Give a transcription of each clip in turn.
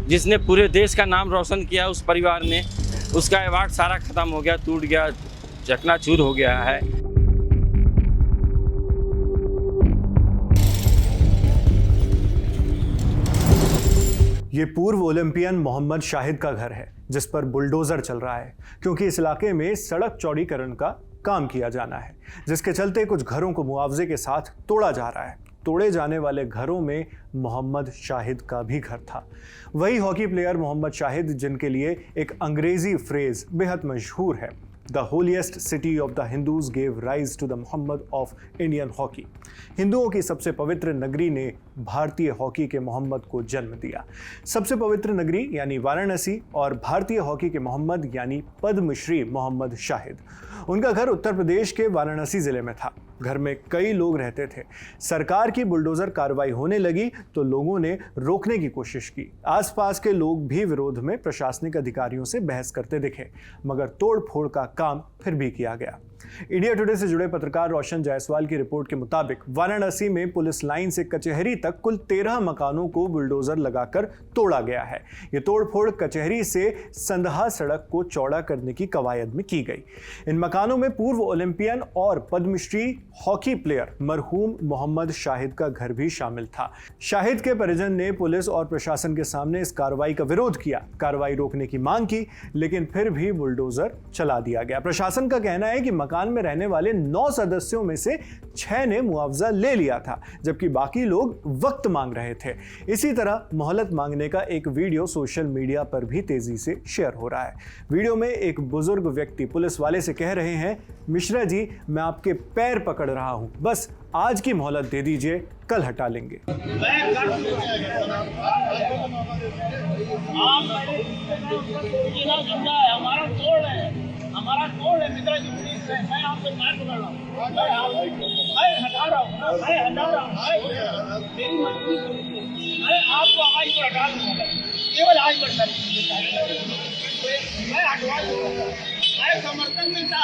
जिसने पूरे देश का नाम रोशन किया, उस परिवार ने, उसका अवार्ड सारा ख़त्म हो गया, टूट गया, चकनाचूर हो गया है। ये पूर्व ओलंपियन मोहम्मद शाहिद का घर है, जिस पर बुलडोजर चल रहा है, क्योंकि इस इलाके में सड़क चौड़ीकरण का काम किया जाना है, जिसके चलते कुछ घरों को मुआवजे के साथ तोड़ा जा रहा है। तोड़े जाने वाले घरों में मोहम्मद शाहिद का भी घर था। वही हॉकी प्लेयर मोहम्मद शाहिद, जिनके लिए एक अंग्रेजी फ्रेज बेहद मशहूर है, the holiest city of the Hindus gave rise to the Muhammad of Indian hockey. हिंदुओं की सबसे पवित्र नगरी ने भारतीय हॉकी के मोहम्मद को जन्म दिया। सबसे पवित्र नगरी यानी वाराणसी और भारतीय हॉकी के मोहम्मद यानी पद्मश्री मोहम्मद शाहिद। उनका घर उत्तर प्रदेश के वाराणसी जिले में था। घर में कई लोग रहते थे। सरकार की बुलडोजर कार्रवाई होने लगी तो लोगों ने रोकने की कोशिश की। आसपास के लोग भी विरोध में प्रशासनिक अधिकारियों से बहस करते दिखे, मगर तोड़फोड़ का काम फिर भी किया गया। इंडिया टुडे से जुड़े पत्रकार रोशन जायसवाल की रिपोर्ट के मुताबिक वाराणसी में पुलिस लाइन से कचहरी तक कुल 13 मकानों को बुलडोजर लगाकर तोड़ा गया है। ये तोड़फोड़ कचहरी से संदहा सड़क को चौड़ा करने की कवायद में की गई। इन मकानों में पूर्व ओलंपियन और पद्मश्री हॉकी प्लेयर मरहूम मोहम्मद शाहिद का घर भी शामिल था। शाहिद के परिजन ने पुलिस और प्रशासन के सामने इस कार्रवाई का विरोध किया, कार्रवाई रोकने की मांग की, लेकिन फिर भी बुलडोजर चला दिया गया। प्रशासन का कहना है कि मकान में रहने वाले 9 सदस्यों में से 6 ने मुआवजा ले लिया था, जबकि बाकी लोग वक्त मांग रहे थे। इसी तरह मोहलत मांगने का एक वीडियो सोशल मीडिया पर भी तेजी से शेयर हो रहा है। वीडियो में एक बुजुर्ग व्यक्ति पुलिस वाले से कह रहे हैं, मिश्रा जी, मैं आपके पैर पकड़ रहा हूं, बस आज की मोहलत दे दीजिए, कल हटा लेंगे। हमारा तोड़ है मित्रा जी, मैं आपसे पैर पकड़ रहा हूँ, मैं हटा रहा हूँ, मैं हटा रहा हूँ, मेरी मजबूरी समझिए, मैं आपको आज पर हटा दूंगा, केवल आज पर मैं हटवा दूंगा, मैं समर्थन में था।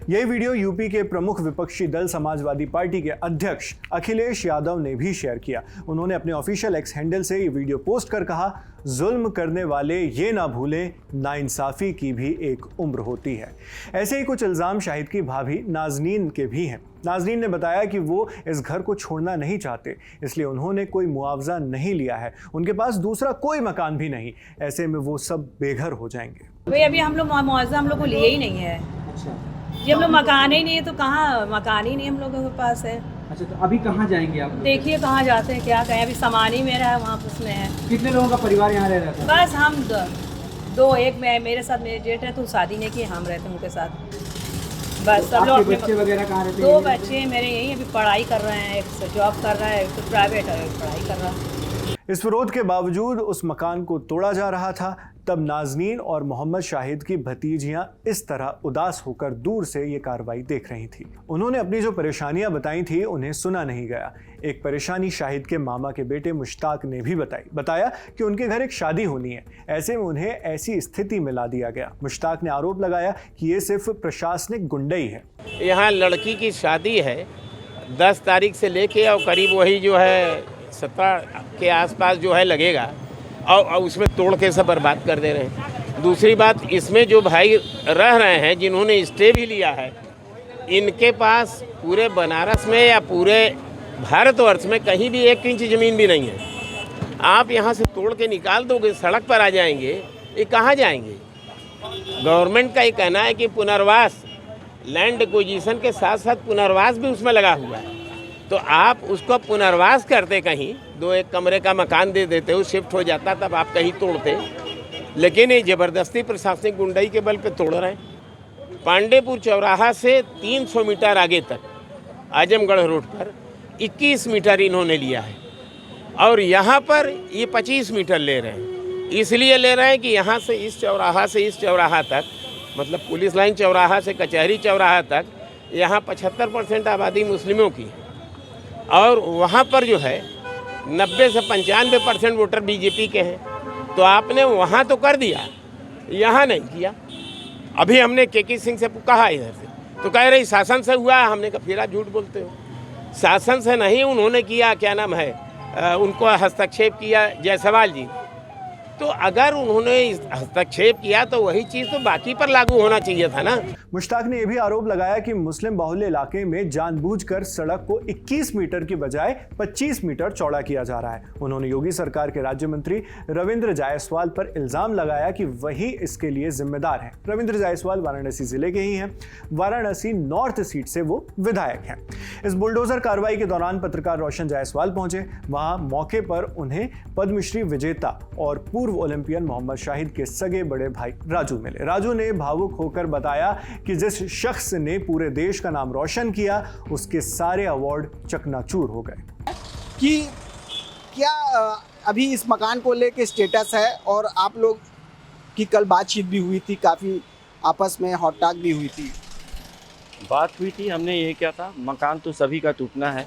यह वीडियो यूपी के प्रमुख विपक्षी दल समाजवादी पार्टी के अध्यक्ष अखिलेश यादव ने भी शेयर किया। उन्होंने अपने ऑफिशियल एक्स हैंडल से ये वीडियो पोस्ट कर कहा, जुल्म करने वाले ये ना भूलें, नाइंसाफी की भी एक उम्र होती है। ऐसे ही कुछ इल्ज़ाम शाहिद की भाभी नाजनीन के भी हैं। नाजनीन ने बताया कि वो इस घर को छोड़ना नहीं चाहते, इसलिए उन्होंने कोई मुआवजा नहीं लिया है। उनके पास दूसरा कोई मकान भी नहीं, ऐसे में वो सब बेघर हो जाएंगे। भाई अभी हम लोग मुआवजा हम लोग को लिए ही नहीं है। जी, हम लोग मकान ही नहीं है, तो कहाँ मकान ही नहीं हम लोगों के पास है। अच्छा, तो अभी कहाँ जाएंगे आप? देखिए कहाँ जाते हैं, क्या कहें, अभी सामान ही मेरा है, वहाँ उसमें है। कितने लोगों का परिवार यहाँ रह रहा था? बस हम दो, एक मेरे साथ मेरे जेठ है, तो शादी नहीं की, हम रहते हैं उनके साथ। बस सब लोग। बच्चे वगैरह कहाँ रहते हैं? 2 बच्चे मेरे यही अभी पढ़ाई कर रहे हैं, एक जॉब कर रहा है, एक तो प्राइवेट है, एक पढ़ाई कर रहा है। इस विरोध के बावजूद उस मकान को तोड़ा जा रहा था, तब नाजनीन और मोहम्मद शाहिद की भतीजियां इस तरह उदास होकर दूर से ये कार्रवाई देख रही थी। उन्होंने अपनी जो परेशानियां बताई थी उन्हें सुना नहीं गया। एक परेशानी शाहिद के मामा के बेटे मुश्ताक ने भी बताया कि उनके घर एक शादी होनी है, ऐसे में उन्हें ऐसी स्थिति में ला दिया गया। मुश्ताक ने आरोप लगाया कि ये सिर्फ प्रशासनिक गुंडई है। यहाँ लड़की की शादी है 10 तारीख से लेके और करीब वही जो है 17 के आसपास जो है लगेगा, और उसमें तोड़ के सब बर्बाद कर दे रहे हैं। दूसरी बात, इसमें जो भाई रह रहे हैं जिन्होंने स्टे भी लिया है, इनके पास पूरे बनारस में या पूरे भारतवर्ष में कहीं भी 1 इंच ज़मीन भी नहीं है। आप यहाँ से तोड़ के निकाल दोगे, सड़क पर आ जाएंगे, ये कहाँ जाएंगे? गवर्नमेंट का ये कहना है कि पुनर्वास, लैंड एक्विजिशन के साथ साथ पुनर्वास भी उसमें लगा हुआ है। तो आप उसको पुनर्वास करते, कहीं 2-1 कमरे का मकान दे देते, वो शिफ्ट हो जाता, तब आप कहीं तोड़ते। लेकिन ये ज़बरदस्ती प्रशासनिक गुंडाई के बल पे तोड़ रहे हैं। पांडेपुर चौराहा से 300 मीटर आगे तक आजमगढ़ रोड पर 21 मीटर इन्होंने लिया है, और यहाँ पर ये 25 मीटर ले रहे हैं। इसलिए ले रहे हैं कि यहाँ से इस चौराहा तक, मतलब पुलिस लाइन चौराहा से कचहरी चौराहा तक, यहाँ 75% आबादी मुस्लिमों की है, और वहाँ पर जो है 90 से 95% वोटर बीजेपी के हैं। तो आपने वहाँ तो कर दिया, यहाँ नहीं किया। अभी हमने केके सिंह से कहा इधर से, तो कह रही शासन से हुआ। हमने कहा फिर आप झूठ बोलते हो, शासन से नहीं, उन्होंने किया, क्या नाम है, उनको हस्तक्षेप किया जायसवाल जी। तो अगर उन्होंने हस्तक्षेप किया तो वही चीज़ तो बाकी पर लागू होना चाहिए था ना। मुश्ताक ने यह भी आरोप लगाया कि मुस्लिम बाहुल्य इलाके में जानबूझकर सड़क को 21 मीटर की बजाय 25 मीटर चौड़ा किया जा रहा है। उन्होंने योगी सरकार के राज्य मंत्री रविंद्र जायसवाल पर इल्जाम लगाया कि वही इसके लिए जिम्मेदार हैं। रविंद्र जायसवाल वाराणसी जिले के ही हैं। वाराणसी नॉर्थ सीट से वो विधायक हैं। इस बुलडोजर कार्रवाई के दौरान पत्रकार रोशन जायसवाल पहुंचे। वहां मौके पर उन्हें पद्मश्री विजेता और पूर्व ओलंपियन मोहम्मद शाहिद के सगे बड़े भाई राजू मिले। राजू ने भावुक होकर बताया कि जिस शख्स ने पूरे देश का नाम रोशन किया, उसके सारे अवार्ड चकनाचूर हो गए। कि क्या अभी इस मकान को लेके स्टेटस है, और आप लोग की कल बातचीत भी हुई थी, काफ़ी आपस में हॉट टॉक भी हुई थी। बात हुई थी, हमने ये क्या था, मकान तो सभी का टूटना है,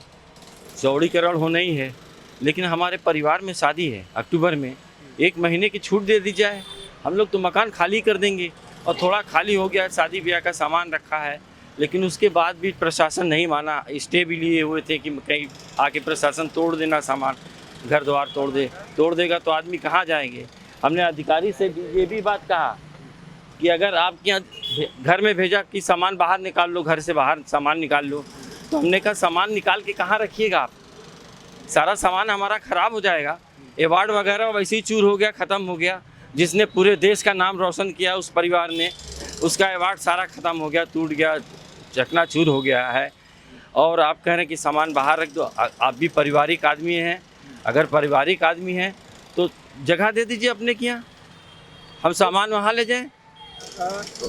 चौड़ीकरण होना ही है, लेकिन हमारे परिवार में शादी है अक्टूबर में, 1 महीने की छूट दे दी जाए, हम लोग तो मकान खाली कर देंगे। और थोड़ा खाली हो गया, शादी ब्याह का सामान रखा है, लेकिन उसके बाद भी प्रशासन नहीं माना। स्टे भी लिए हुए थे कि कहीं आके प्रशासन तोड़ देना, सामान घर द्वार तोड़ देगा तो आदमी कहाँ जाएंगे। हमने अधिकारी से ये भी बात कहा कि अगर आपके यहाँ घर में भेजा कि सामान बाहर निकाल लो, घर से बाहर सामान निकाल लो, तो हमने कहा सामान निकाल के कहाँ रखिएगा आप, सारा सामान हमारा ख़राब हो जाएगा। अवार्ड वगैरह वैसे ही चूर हो गया, ख़त्म हो गया। जिसने पूरे देश का नाम रोशन किया उस परिवार ने, उसका अवार्ड सारा ख़त्म हो गया, टूट गया, चकनाचूर हो गया है। और आप कह रहे हैं कि सामान बाहर रख दो। आप भी पारिवारिक आदमी हैं, अगर पारिवारिक आदमी हैं तो जगह दे दीजिए अपने के यहाँ, हम सामान वहाँ ले जाएं।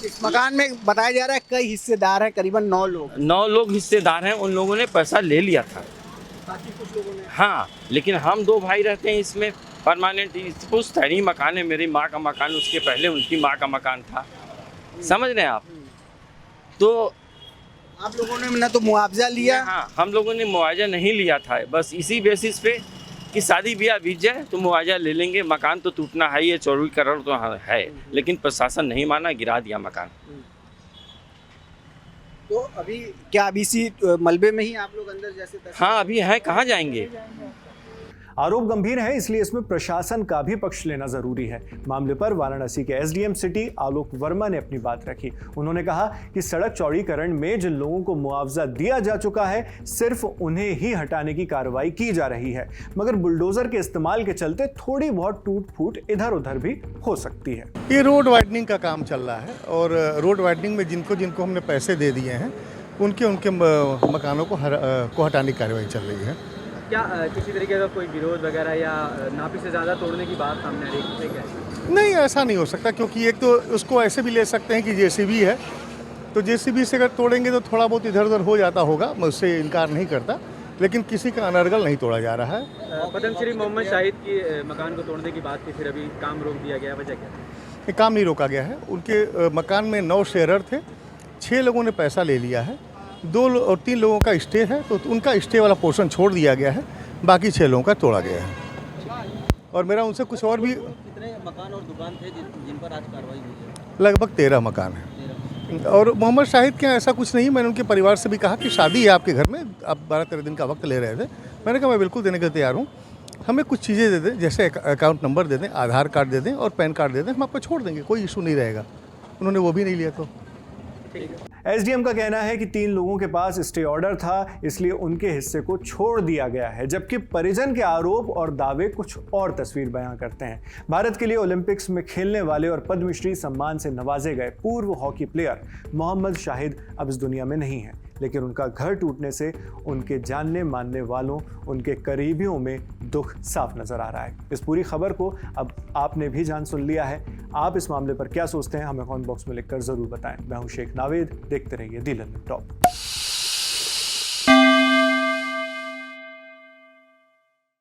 इस मकान में बताया जा रहा है कई हिस्सेदार हैं, करीबन 9 लोग हिस्सेदार हैं। उन लोगों ने पैसा ले लिया था, कुछ लोगों ने, हाँ, लेकिन हम 2 भाई रहते हैं इसमें परमानेंट। पुश्तैनी मकान है, मेरी माँ का मकान, उसके पहले उनकी माँ का मकान था, समझ रहे हैं आप। तो आप लोगों ने ना तो मुआवजा लिया, हाँ, हम लोगों ने मुआवजा नहीं लिया था, बस इसी बेसिस पे कि शादी ब्याह बीत जाए तो मुआवजा ले लेंगे। मकान तो टूटना है, ये 24 करोड़ तो है, लेकिन प्रशासन नहीं माना, गिरा दिया मकान। तो अभी क्या अभी इसी मलबे में ही आप लोग अंदर जैसे हाँ, अभी है, कहाँ जाएंगे। आरोप गंभीर है, इसलिए इसमें प्रशासन का भी पक्ष लेना जरूरी है। मामले पर वाराणसी के एसडीएम सिटी आलोक वर्मा ने अपनी बात रखी। उन्होंने कहा कि सड़क चौड़ीकरण में जिन लोगों को मुआवजा दिया जा चुका है, सिर्फ उन्हें ही हटाने की कार्रवाई की जा रही है, मगर बुलडोजर के इस्तेमाल के चलते थोड़ी बहुत टूट फूट इधर उधर भी हो सकती है। ये रोड वाइडनिंग का काम चल रहा है, और रोड वाइडनिंग में जिनको हमने पैसे दे दिए हैं, उनके मकानों को हटाने की कार्रवाई चल रही है। क्या किसी तरीके का कोई विरोध वगैरह या नापी से ज़्यादा तोड़ने की बात सामने आ रही है क्या? नहीं, ऐसा नहीं हो सकता, क्योंकि एक तो उसको ऐसे भी ले सकते हैं कि जेसीबी है, तो जेसीबी से अगर तोड़ेंगे तो थोड़ा बहुत इधर उधर हो जाता होगा, मैं उससे इनकार नहीं करता, लेकिन किसी का अनर्गल नहीं तोड़ा जा रहा है। पद्मश्री मोहम्मद शाहिद की मकान को तोड़ने की बात थी, फिर अभी काम रोक दिया गया, वजह क्या? ये काम नहीं रोका गया है। उनके मकान में 9 शेयरर थे, 6 लोगों ने पैसा ले लिया है, 2 और 3 लोगों का स्टे है, तो उनका स्टे वाला पोर्शन छोड़ दिया गया है, बाकी 6 लोगों का तोड़ा गया है। और मेरा उनसे कुछ और भी, कितने मकान और दुकान थे जिन पर आज कार्रवाई हुई है? लगभग 13 मकान है। और मोहम्मद शाहिद के यहाँ ऐसा कुछ नहीं। मैंने उनके परिवार से भी कहा कि शादी है आपके घर में, आप 12-13 दिन का वक्त ले रहे थे। मैंने कहा मैं बिल्कुल देने के लिए तैयार हूँ, हमें कुछ चीज़ें दे दें, जैसे अकाउंट नंबर दे दें, आधार कार्ड दे दें और पैन कार्ड दे दें, हम आपको छोड़ देंगे, कोई इशू नहीं रहेगा। उन्होंने वो भी नहीं लिया। तो एसडीएम का कहना है कि 3 लोगों के पास स्टे ऑर्डर था, इसलिए उनके हिस्से को छोड़ दिया गया है, जबकि परिजन के आरोप और दावे कुछ और तस्वीर बयां करते हैं। भारत के लिए ओलंपिक्स में खेलने वाले और पद्मश्री सम्मान से नवाजे गए पूर्व हॉकी प्लेयर मोहम्मद शाहिद अब इस दुनिया में नहीं है, लेकिन उनका घर टूटने से उनके जानने मानने वालों, उनके करीबियों में दुख साफ नजर आ रहा है। इस पूरी खबर को अब आपने भी जान सुन लिया है। आप इस मामले पर क्या सोचते हैं, हमें कमेंट बॉक्स में लिखकर जरूर बताएं। मैं हूं शेख नावेद, देखते रहिए दी लंदन टॉप।